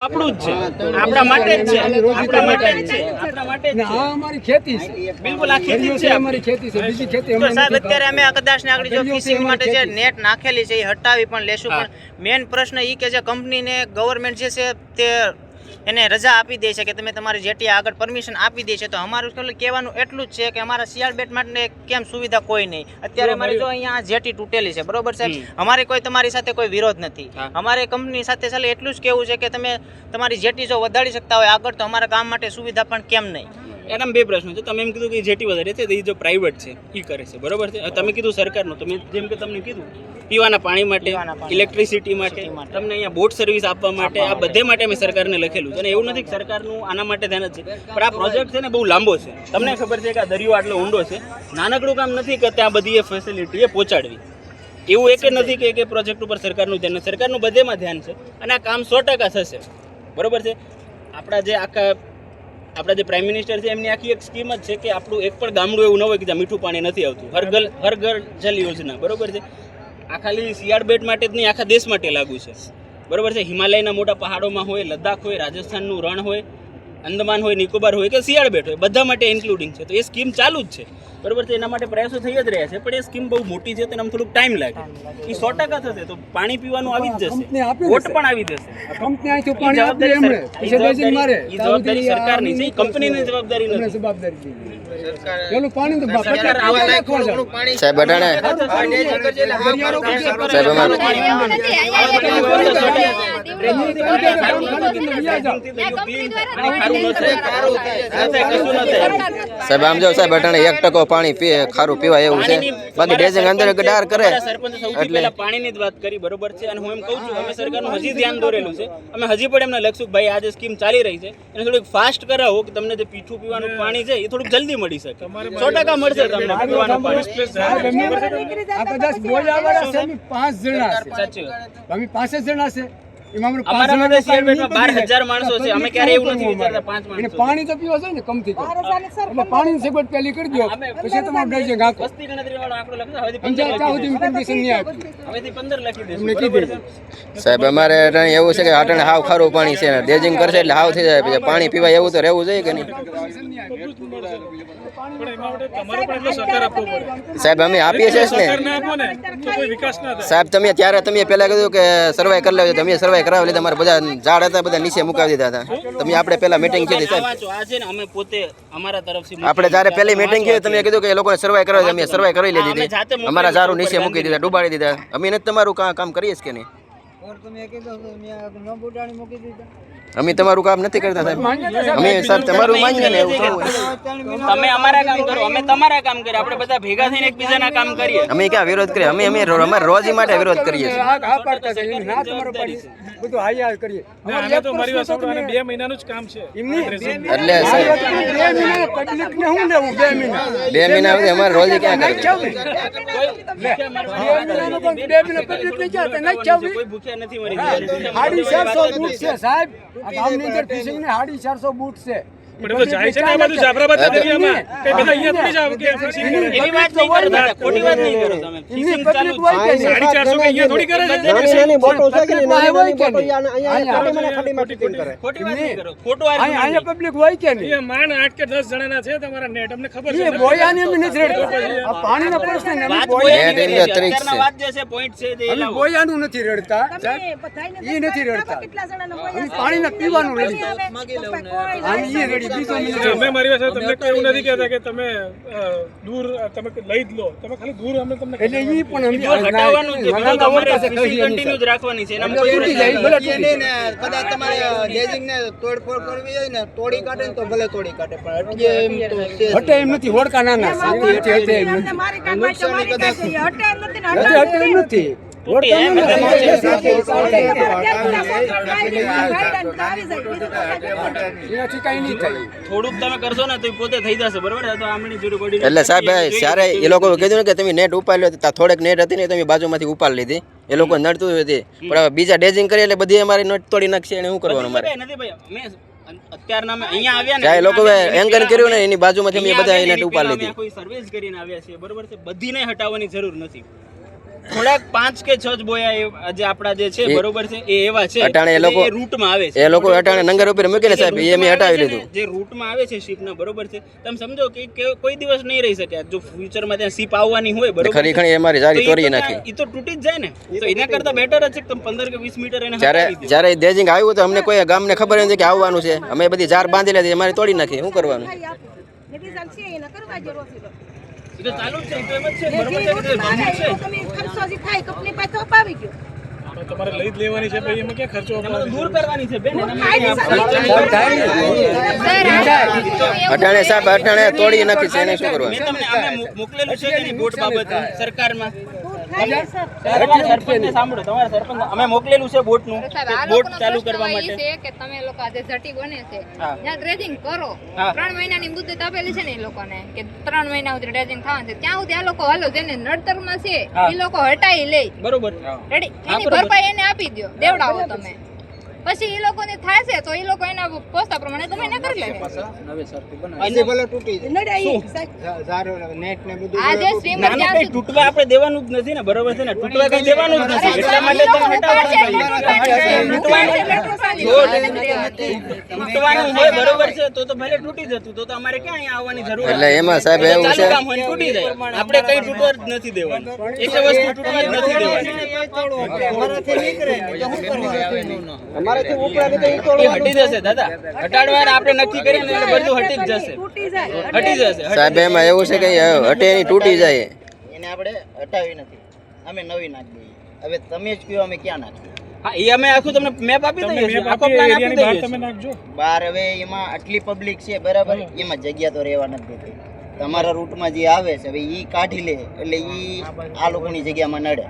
આપણું જ છે, આપણા માટે જ છે, આપણા માટે જ છે, આપણા માટે જ છે. આ અમારી ખેતી છે, બિલકુલ આ ખેતી છે, અમારી ખેતી છે, બીજી ખેતી તો સાહેબ અત્યારે અમે કદાચ ને આગળ જો ફિશિંગ માટે જે નેટ નાખેલી છે એ હટાવી પણ લેશું, પણ મેઇન પ્રશ્ન એ કે જે કંપનીને ગવર્મેન્ટ જે છે તે એને રજા આપી દે છે કે તમે તમારી જેટી આગળ પરમિશન આપી દે છે, તો અમારું કહેવાનું એટલું જ છે કે અમારા શિયાળ બેટ માટે કેમ સુવિધા કોઈ નહીં. અત્યારે અમારી જો અહીંયા જેટી તૂટેલી છે, બરોબર સાહેબ, અમારે કોઈ તમારી સાથે કોઈ વિરોધ નથી, અમારે કંપની સાથે ચાલે એટલું જ કહેવું છે કે તમે તમારી જેટી જો વધારી શકતા હોય આગળ તો અમારા કામ માટે સુવિધા પણ કેમ નહીં. એના બે પ્રશ્નો છે. તમે એમ કીધું કે જેટી વધારે છે તો એ જો પ્રાઇવેટ છે એ કરે છે, બરોબર છે. તમે કીધું સરકારનું, તમે જેમ કે તમને કીધું પીવાના પાણી માટે, ઇલેક્ટ્રિસિટી માટે, તમને અહીંયા બોટ સર્વિસ આપવા માટે, આ બધે માટે મેં સરકારને લખેલું છે. અને એવું નથી કે સરકારનું આના માટે ધ્યાન જ છે, પણ આ પ્રોજેક્ટ છે ને બહુ લાંબો છે. તમને ખબર છે કે આ દરિયો આટલો ઊંડો છે, નાનકડું કામ નથી કે ત્યાં બધી એ ફેસિલિટી એ પહોંચાડવી. એવું એક જ નથી કે પ્રોજેક્ટ ઉપર સરકારનું ધ્યાન, સરકારનું બધેમાં ધ્યાન છે અને આ કામ 100% થશે, બરોબર છે. આપણા જે પ્રાઇમ મિનિસ્ટર છે એમની આખી એક સ્કીમ જ છે કે આપણું એક પણ ગામડું એવું ન હોય કે જ્યાં મીઠું પાણી નથી આવતું. હર ઘર જલ યોજના, બરોબર છે. આ ખાલી શિયાળ બેટ માટે જ નહીં, આખા દેશ માટે લાગુ છે, બરોબર છે. હિમાલયના મોટા પહાડોમાં હોય, લદ્દાખ હોય, રાજસ્થાનનું રણ હોય, અંદમાન હોય, નિકોબાર હોય કે શિયાળ બેટ હોય, બધા માટે ઇન્ક્લુડિંગ છે. તો એ સ્કીમ ચાલુ જ છે, બરોબર છે. એના માટે પ્રયાસો થઈ જ રહ્યા છે, પણ એ સ્કીમ બહુ મોટી છે, તેનામાં થોડુંક ટાઈમ લાગે. એ 100% થશે તો પાણી પીવાનું આવી જ જશે, બોટ પણ આવી જશે. કંપની અહીંથી પાણી આપે એમણે, પછી બેસીને મારે એ જવાબદારી સરકારની છે, કંપનીની જવાબદારી નથી. જવાબદારી પેલું પાણી તો સાહેબ અટાણે સાહેબ આમ જાવ સાહેબ અટાણે 1% પાણી ખારું પીવાય એવું છે, બાકી ડેઝિંગ અંદર ગડાર કરે એટલે પાણીની જ વાત કરી, બરોબર છે. અને હું એમ કહું છું અમે સરકારનું હજી ધ્યાન દોરેલું છે, અમે હજી પણ એમને લખશું ભાઈ આ જે સ્કીમ ચાલી રહી છે એને થોડુંક ફાસ્ટ કરાવો કે તમને જે પીઠું પીવાનું પાણી છે એ થોડુંક જલ્દી મળી શકે. 100% મળશે તમને પીવાનું પાણી. આ કદાચ બોલાવાળા છે 5 જણા છે, સાચી વાત. અમે 5 જણા છે, એમાં અમારા માટે શિયાળ બેટમાં 12,000 માણસો છે, અમે ક્યારે એવું નથી વિચારતા 5 એને માણસો. પાણી તો પીવા છે ને કમથી કમ, એટલે પાણીની સગવડ પેલી કરી દો, પછી તમારે ડેઝિંગ આખો વસ્તી ગણતરી વાળો આંકડો લખજો, હવેથી 15 15 સુધી પરમિશન નહીં આપી, હવેથી 15 લખી દેશું, અમને બરોબર છે. સાહેબ અમારે અટાણે એવું છે કે અટાણે હાવ ખારું પાણી છે, ડેઝિંગ કરશે એટલે હાવ થઈ જાય, પછી પાણી પીવાય એવું તો રહેવું જોઈએ કે નહીં સાહેબ? અમે આપીએ છીએ ને સાહેબ. તમે પહેલા કીધું કે સર્વાઈ કરી લેજો, તમે સર્વાઈ કરાવી લીધા, અમારા બધા ઝાડ હતા બધા નીચે મુકાવી દીધા હતા. તમે આપણે પહેલા મીટિંગ કરી સાહેબ, આ છે ને અમે પોતે અમારા તરફથી આપણે જ્યારે પહેલી મીટિંગ કરી તમે કીધું કે એ લોકોને સર્વાઈ કરાવી, અમે સર્વાઈ કરી લીધી, અમારા ઝાડુ નીચે મૂકી દીધા, ડૂબાડી દીધા. અમે નથી તમારું કામ કરીએ કે નહીં? અમે તમારું કામ નથી કરતા સાહેબ, અમે સાહેબ તમારું માનીએ ને એવું થવું. તમે અમારા કામ કરો, અમે તમારા કામ કરીએ, આપણે બધા ભેગા થઈને એકબીજાના કામ કરીએ. અમે ક્યાં વિરોધ કરીએ? અમે અમારે રોજી માટે વિરોધ કરીએ છીએ. આ પાડતા છે, એની ના તમારે પાડી બધું હાયા કરીએ. અમે તો મારી વાત સાંભળો, અને 2 મહિનાનું જ કામ છે. એટલે સાહેબ 2 મહિના પબ્લિક ને હું લેવું 2 મહિના 2 મહિના સુધી અમારે રોજી ક્યાં કરવી? 2 મહિના પબ્લિક ને ક્યાં નહીં ચાવી, કોઈ ભૂખ્યા નથી મરી ગયા. 450 બૂટ છે સાહેબ, આ ગામની અંદર ફિશિંગ ને 450 બૂટ છે. પણ એ તો જાય છે ને આ બાજુ જાફરાબાદ દરિયામાં, કે બધા અહીંયા થોડી જ આવે કે fishing કરે. એવી વાત નહીં કરો દાદા, ખોટી વાત નહીં કરો તમે. ફિશિંગ ચાલુ જ છે. 450 કે અહીંયા થોડી કરે છે. ખોટી વાત નહીં કરો, ખોટું અહીંયા પબ્લિક હોય કે નહીં? એ માન 8 કે 10 જણાના છે તમારા નેટ, અમને ખબર છે. એ બોયાની અમે નથી રડતા, આ પાણીનો પ્રશ્ન ને અમે વાત બોયાની બોયાની બોયાની ત્રીસ અત્યારના છે. વાત જે છે પોઈન્ટ છે તે અમે લાવો. બોયાનું નથી રડતા એ નથી રડતા, અમે પાણીના પીવાનું રડી, અમે એ રડી, બીજો અમે અમે મારી વાત તમને કોઈ એવું નથી કહેતા કે તમે દૂર તમે લઈ જ લો, તમે ખાલી દૂર અમે તમને એટલે ઈ પણ અમે હટાવવાનું છે, નાના તમારે પાસે કહીએ ફિશિંગ નહીં કન્ટિન્યુ જ રાખવાની છે. એનામાં તો કોઈ તૂટી પ્રશ્ન જાય, નથી. ભલે તૂટી જાય. કદાચ તમારે ડેઝિંગ ને તોડફોડ કરવી હોય ને તોડી કાઢે ને તો ભલે તોડી કાઢે, પણ અટકે એમ તો છે જ. હટે એમ નથી, હોડકા નાના છે, હટે એમ નથી, હટે એમ નથી. તૂટી એમ એટલે એનાથી કાંઈ નહીં થાય. થોડુંક તમે કરશો ને તો ઈ પોતે થઈ જશે, બરોબર? તો આમની જરૂર પડી એટલે સાહેબ જ્યારે એ લોકો કીધું ને કે તમે નેટ ઉપાડી લો, થોડેક નેટ હતી ને તમે બાજુમાંથી ઉપાડી લીધી, એ લોકો નડતું હતી, પણ હવે બીજા ડેઝિંગ કરી એટલે બધી અમારી નેટ તોડી નાખશે, એને શું કરવાનું મારે? નથી ભાઈ, અમે અત્યારના અમે અહીંયા આવ્યા ને જ્યાં એ લોકો એંગન કર્યું ને એની બાજુમાંથી અમે બધા નેટ ઉપાડી લીધી. કોઈ સર્વિસ કરીને આવ્યા છીએ, બરોબર છે? બધીને હટાવવાની જરૂર નથી. થોડાક 5 કે 6 જ બોયા આજે આપણા જે છે બરોબર છે એ એવા છે અટાણે એ લોકો- એ રૂટમાં આવે છે એ લોકો અટાણે નંગર ઉપર મૂકીને સાહેબ એ મેં હટાવી લીધું. જે રૂટમાં આવે છે શિપના બરોબર છે તમે સમજો કે કોઈ દિવસ નહીં રહી શકે જો ફ્યુચરમાં ત્યાં શિપ આવવાની હોય બરોબર ખરી ખરી અમારી જારી તોડી નાખી. એ તો તૂટી જ જાય ને તો એના કરતા બેટર જ છે કે તમે 15 કે 20 મીટર એને જ્યારે હટાવી દો. જ્યારે દેજિંગ આવ્યું તો અમને કોઈ ગામને ખબર નથી કે આવવાનું છે. અમે બધી જાર બાંધી લીધી અમારે તોડી નાખી. શું કરવાનું? એ તો ચાલુ જ છે એ તો એમ જ છે બરોબર છે કે ગમત છે તમારે લઈ જ લેવાની છે ભાઈ, એમાં ક્યાં ખર્ચો એમાં તો દૂર કરવાની છે બેન એનામાં અટાણે સાહેબ અટાણે તોડી નાખી છે. એને શું મેં કરવાનું? તમને અમે મોકલેલું છે કે એની બોટ બાબતે સરકારમાં તમારા સરપંચને સાંભળો તમારા સરપંચ અમે મોકલેલું છે બોટનું બોટ ચાલુ કરવા માટે છે કે તમે લોકો આજે જટી બને છે હા. ત્યાં ડ્રેજિંગ કરો હા. 3 મહિનાની મુદત આપેલી છે ને એ લોકોને કે 3 મહિના સુધી ડ્રેજિંગ થવાનું છે ત્યાં સુધી આ લોકો હાલો જેને નડતરમાં છે હા. એ લોકો હટાઈ લે બરોબર રેડી હા, એની બરોબર. ભરપાઈ એને આપી દો દેવડાવો તમે પછી એ લોકોને થાય છે તો એ લોકો એના પોસ્તા પ્રમાણે ગમે એને કરી લે પછી ભલે તૂટી જાય સારો નેટ ને બધું આ જે સ્ટ્રીમર ના, ના, જ્યાં કઈ તૂટવા આપણે દેવાનું જ નથી ને બરોબર છે ને તૂટવા કઈ દેવાનું જ નથી એટલા માટે તમે તૂટવાનું હોય બરોબર છે તો ભલે તૂટી જતું તો અમારે ક્યાં અહીંયા આવવાની જરૂર એટલે એમાં સાહેબ એવું ચાલુ છે કામ હોય ને તૂટી જાય આપણે કઈ તૂટવા જ નથી દેવાનું એક વસ્તુ તૂટવા જ નથી દેવાની અમારાથી નીકળે ને તો શું કરવાનું? અમારાથી ઉપડે ને તો ઈ એ તોડવાનું. હટી જશે દાદા હટાડવા આપણે નક્કી કરીએ ને એટલે બધું હટી જ જશે હટી જશે સાહેબ એમાં એવું છે કે હટે એની તૂટી જાય. એને આપણે હટાવી નથી, અમે નવી નાખી દઈએ. હવે તમે જ કહો અમે ક્યાં નાખીએ? હા એ અમે આખું તમને મેપ આપી તમને દઈએ છીએ મેપ આખો આપીએ, પ્લાન એરિયાની આપી બહાર દઈએ તમે છીએ નાખજો. બહાર હવે એમાં આટલી પબ્લિક છે બરાબર, એમાં જગ્યા તો રહેવા નથી દેતી. તમારા રૂટમાં જે આવે છે હવે ઈ કાઢી લે એટલે ઈ આ લોકોની જગ્યામાં નડે.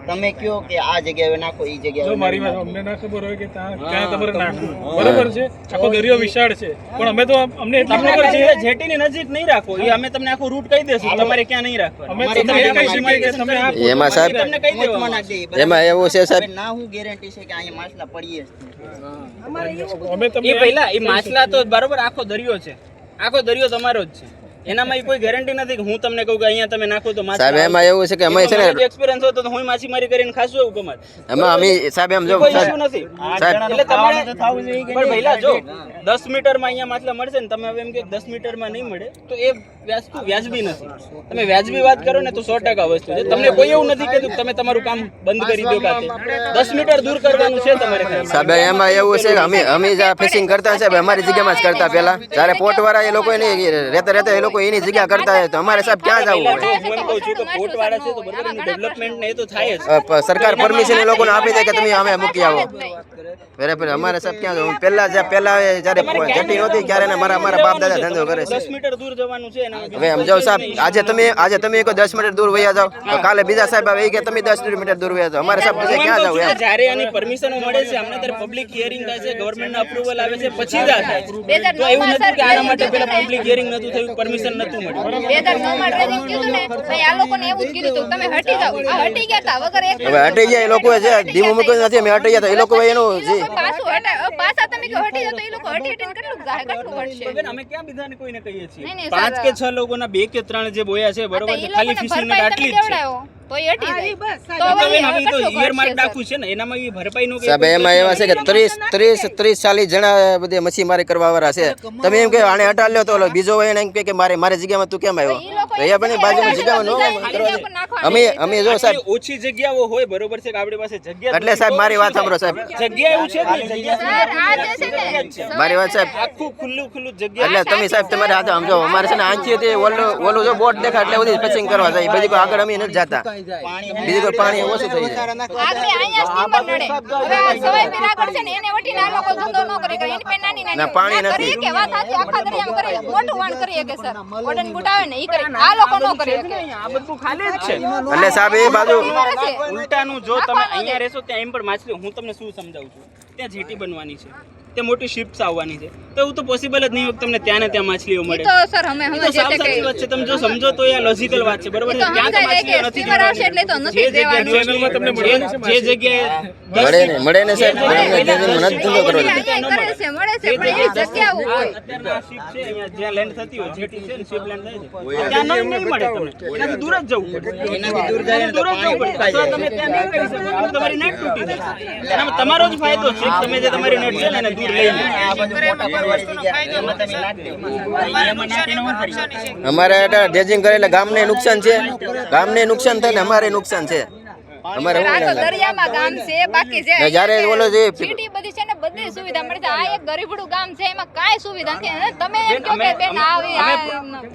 તમે કયો કે આ જગ્યાએ નાખો ઈ જો જગ્યાએ મારી વાત અમને ના ખબર હોય કે ક્યાં તમારે નાખવું બરોબર છે, આખો દરિયો વિશાળ છે પણ અમે તો અમને એટલી તમને ખબર છે કઈ જેટીની નજીક નહીં રાખો એ અમે તમને આખું રૂટ કહી દેશું તમારે ક્યાં નહીં રાખવાનું અમે તો તમને કહી શકીએ કે તમે આ એમાં સાહેબ તમને કહી પોચમાં દેવાનું નાખી દઈએ. એમાં એવું છે હવે સાહેબ ના હું ગેરંટી છે કે અહીંયા માછલા પડીએ જ નહીં. અમે એ તમને પહેલા એ માછલા તો બરોબર આખો દરિયો છે આખો દરિયો તમારો જ છે એનામાં કોઈ ગેરંટી નથી કે હું તમને કહું કે અહીંયા તમે નાખો તો સાહેબ એમાં એવું છે કે અમે છે ને એક્સપિરિયન્સ હોય તો હું માછીમારી કરીને ખાશું એવું કમાત એમાં અમે સાહેબ એમ જો કોઈ સાહેબ issue નથી સાહેબ એટલે તમારે પણ પહેલા જો 10 મીટરમાં અહીંયા માછલા મળશે ને તમે હવે એમ કે 10 મીટરમાં નહીં મળે તો એ વસ્તુ વ્યાજબી નથી તમે વ્યાજબી વાત કરો ને તો 100% વસ્તુ છે તમને કોઈ એવું નથી કીધું કે તમે તમારું કામ બંધ કરી દો કાતે 10 મીટર દૂર કરવાનું છે તમારે ખાલી. સાહેબ એમાં એવું છે કે અમે જ્યાં ફિશિંગ કરતા છે અમારી જગ્યામાં જ કરતા પેલા જ્યારે પોર્ટ વાળા એ લોકો એની રહેતા એ લોકો એની જગ્યા કરતા હોય તો અમારે સાહેબ ક્યાં જવું પહેલા હોય? જો હું એમ કહું છું કે પોર્ટ વાળા છે તો બરોબર એનું ડેવલપમેન્ટ ને એ તો થાય જ સરકાર પરમિશન એ લોકોને આપી દે કે તમે અમે મૂકી આવો બરાબર અમારે સાહેબ ક્યાં જવું? પહેલા જ્યારે જટી નહોતી ત્યારે ને મારા બાપ દાદા ધંધો કરે છે 10 મીટર દૂર જવાનું છે એના હવે એમ જાઓ સાહેબ આજે તમે કહો 10 મીટર દૂર વયા જાઓ તો કાલે બીજા સાહેબ આવે એ કે તમે 10 મીટર દૂર વયા જાઓ અમારે સાહેબ પછી ક્યાં જવું એમ? જ્યારે આની પરમિશનો મળે છે અમને ત્યારે પબ્લિક હિયરિંગ થાય છે ગવર્નમેન્ટના અપ્રુવલ આવે છે પછી જ આ થાય છે. તો એવું નથી કે આના માટે પેલા પબ્લિક હિયરિંગ નતું થયું પરમિશન નતું મળ્યું 2009 માં ડ્રેજિંગ કીધું ને ભાઈ આ લોકોને એવું જ કીધું હતું તમે હટી જાઓ આ હટી ગયા તા વગર એક હવે હટી ગયા એ લોકો જે ધીમું મૂક્યું નથી અમે હટી ગયા તો એ લોકો એનું જે પાછું હટાય પાછા તમે કે હટી જાઓ તો એ લોકો હટી હટીને કેટલું જાય કેટલું હટશે તો બેન અમે ક્યાં બીજાને કોઈને કહીએ છીએ નહીં, 5 કે 6 લોકોના 2 કે 3 જે બોયા છે બરોબર છે ખાલી ફિશિંગ માટે આટલી જ છે તો એ હટી જાય તો હવે હવે તો ઈયર માર્ક નાખવું છે ને એનામાં એ ભરપાઈ નું સાહેબ એમાં એવા છે કે 30-40 જણા બધે મચ્છીમારી કરવા વાળા છે તમે એમ કે આને હટાડ લ્યો તો ઓલો બીજો હોય એને એમ કહે કે મારી જગ્યામાં તું કેમ આવ્યો તો એ પણ બાજુની જગ્યામાં ન અમે જો સાહેબ ઓછી જગ્યાઓ હોય બરોબર છે કે આપણી પાસે જગ્યા એટલે સાહેબ મારી વાત સાંભળો સાહેબ જગ્યા એવું છે જ નહીં, જગ્યા સર આ જે છે ને મારી વાત સાહેબ આખું ખુલ્લું જગ્યા એટલે તમે સાહેબ તમારે હાથે સમજો અમારે છે ને આંખી ઓલું જો બોટ દેખાય એટલે બધી ફિશિંગ કરવા જાય બધી કોઈ આગળ અમે નથી જતા બીજું કોઈ પાણી ઓછું થઈ જાય આગળ અહીંયા સ્ટીમર નડે હવે આ સવાઈ પીરાગઢ છે ને એને વટીને આ લોકો ધંધો ન કરે કે એની પેન નાની ના, પાણી ના નથી. કરીએ કે વાત સાચી આખા દરિયામાં કરીએ મોટું વાણ કરીએ કે સર ઓડન બુટ આવે ને ઈ કરે આ લોકો ન કરે કે આ બધું ખાલી જ છે એટલે સાહેબ એ બાજુ ઉલટાનું જો તમે અહીંયા રહેશો ત્યાં એમ પણ માછલી હું તમને શું સમજાવું છું ત્યાં જેટી બનવાની છે ત્યાં મોટી શિપ્સ આવવાની છે, તો એવું તો પોસિબલ જ નહીં હોય કે તમને ત્યાં ને ત્યાં માછલીઓ ઈ મળે. તો સર અમે એ તો સાવ સાચી વાત છે. તમે જો સમજો તો એ લોજિકલ વાત છે, બરોબર ઈ છે. તો ત્યાં તો સમજાય માછલીઓ કે નથી સ્ટીમર આવશે એટલે તો નથી જે દેવાનું. ચેનલમાં તમને મળવાની છે જે જગ્યાએ મળે ને સાહેબ, અમને ડ્રેજિંગનો નથી ધંધો કરવો. અહીંયા કરે છે, મળે છે, પણ એ જગ્યાઓ હોય. અત્યારના શિપ છે અહીંયા જ્યાં લેન્ડ થતી હોય, જેટી છે ને શિપ લેન્ડ થાય છે, ત્યાં નહીં મળે તમને. એનાથી દૂર જ જવું પડે. એનાથી દૂર જાય ને તો દૂર જ જવું પડે. અથવા તમે ત્યાં નહીં કરી શકો, કેમ કે તમારી નેટ તૂટી જશે. એનામાં તમારો જ ફાયદો છે કે તમે જે તમારી નેટ છે ને એને દૂર લઈ લો. આ બધું મોટા પરવાળી જગ્યા એમાં તમે નાખી દો. એમાં નાખીને હું કરી? અમારે ડ્રેજિંગ કરે એટલે ગામને નુકસાન છે, ગામને નુકસાન થાય ને અમારે નુકસાન છે. અમારે આ તો શું દરિયામાં ગામ છે, બાકી જે ને જ્યારે ઓલો જે સિટી બધી છે ને બધી સુવિધા મળે છે. આ એક ગરીબડું ગામ છે, એમાં કાંઈ સુવિધા નથી. અને તમે એમ કહો કે બેન આવી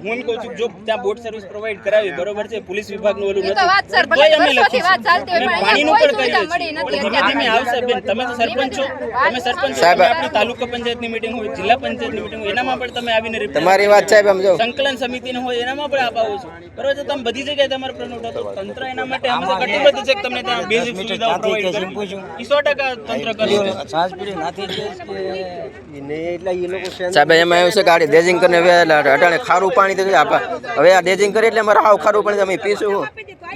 હું એમ કહું છું જો ત્યાં બોટ સર્વિસ પ્રોવાઈડ કરાવી, બરોબર છે, પોલીસ વિભાગનું ઓલું ઈ તો વાત સર, ભલે તોય અમે વર્ષોથી લખીશું. વાત ચાલતી હોય, અમે પણ પાણીનું અહીંયા પણ કોઈ કરીએ સુવિધા છીએ. મળી નથી ધીમે ધીમે અત્યારે. આવશે બેન. તમે તો સરપંચ છો, તમે સરપંચ છો, સાહેબ, તમે આપણી તાલુકા પંચાયતની મીટિંગ હોય, જિલ્લા પંચાયતની મીટિંગ હોય, એનામાં પણ તમે આવીને report તમારી વાત સાહેબ આમ જો સંકલન સમિતિનો હોય એનામાં પણ આપાવો છો, બરોબર છે. તમે બધી જગ્યાએ તમારો પ્રશ્ન ઉઠાવતો, તંત્ર એના માટે હંમેશા કટિબદ્ધ છે કે તમને ત્યાં બેઝિક સુવિધાઓ પ્રોવાઈડ કરવી. ઈ 100% તંત્ર કરશે. સાહેબ એમાં એવું છે કે આ ડ્રેજિંગ કરીને હવે અટાણે ખારું પાણી તો આપા હવે આ ડ્રેજિંગ કરે એટલે અમારે હાવ ખારું પાણી અમે પીશું હું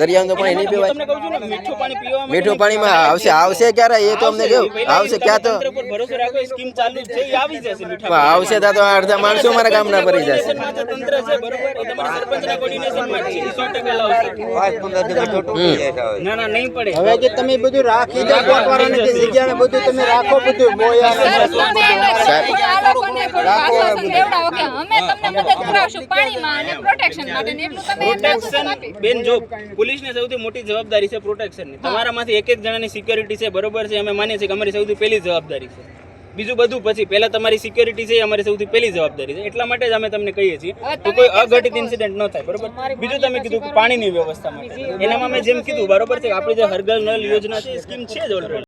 દરિયાનું તો પાણી નહીં પીવાય. તમને કહું છું ને, મીઠું પાણી પીવા માટે મીઠું પાણીમાં આવશે ક્યારે એ તો અમને કેવું આવશે ક્યાં તો તંત્ર પર ભરોસો રાખો, એ સ્કીમ ચાલુ જ છે, એ આવી જશે. મીઠા પણ આવશે ત્યાં તો અડધા માણસો મારા ગામના ભરી જશે. કોર્ડિનેશનમાં જે તંત્ર છે, બરોબર, એ તમારા સરપંચના કોર્ડિનેશનમાં જ છે. ઈ 100% લાવશે. ના ના નહીં પડે. હવે જે તમે બધું રાખી દો કોટવાળાની જે જગ્યાને બધું તમે રાખો બધું મોયા સર, તમે આ લોકોને થોડું આશ્વાસન દેવડાવો કે અમે તમને મદદ કરાવશું પાણીમાં અને પ્રોટેક્શન માટે ને એટલું તમે એમને આશ્વાસન આપી. બેન જો પોલીસની સૌથી મોટી જવાબદારી છે પ્રોટેક્શનની. તમારામાંથી એક એક જણાની સિક્યોરિટી છે, બરોબર છે, અમે માનીએ છીએ કે અમારી સૌથી પહેલી જવાબદારી છે. બીજું બધું પછી, પહેલા તમારી સિક્યોરિટી છે એ અમારી સૌથી પહેલી જવાબદારી છે. એટલા માટે જ અમે તમને કહીએ છીએ કે કોઈ અઘટિત ઇન્સિડન્ટ ન થાય, બરોબર. બીજું તમે કીધું કે પાણીની વ્યવસ્થા માટે, એનામાં મેં જેમ કીધું, બરોબર છે, આપણી જે હર ઘર નળ યોજના છે એ સ્કીમ છે જ ઓલરેડી.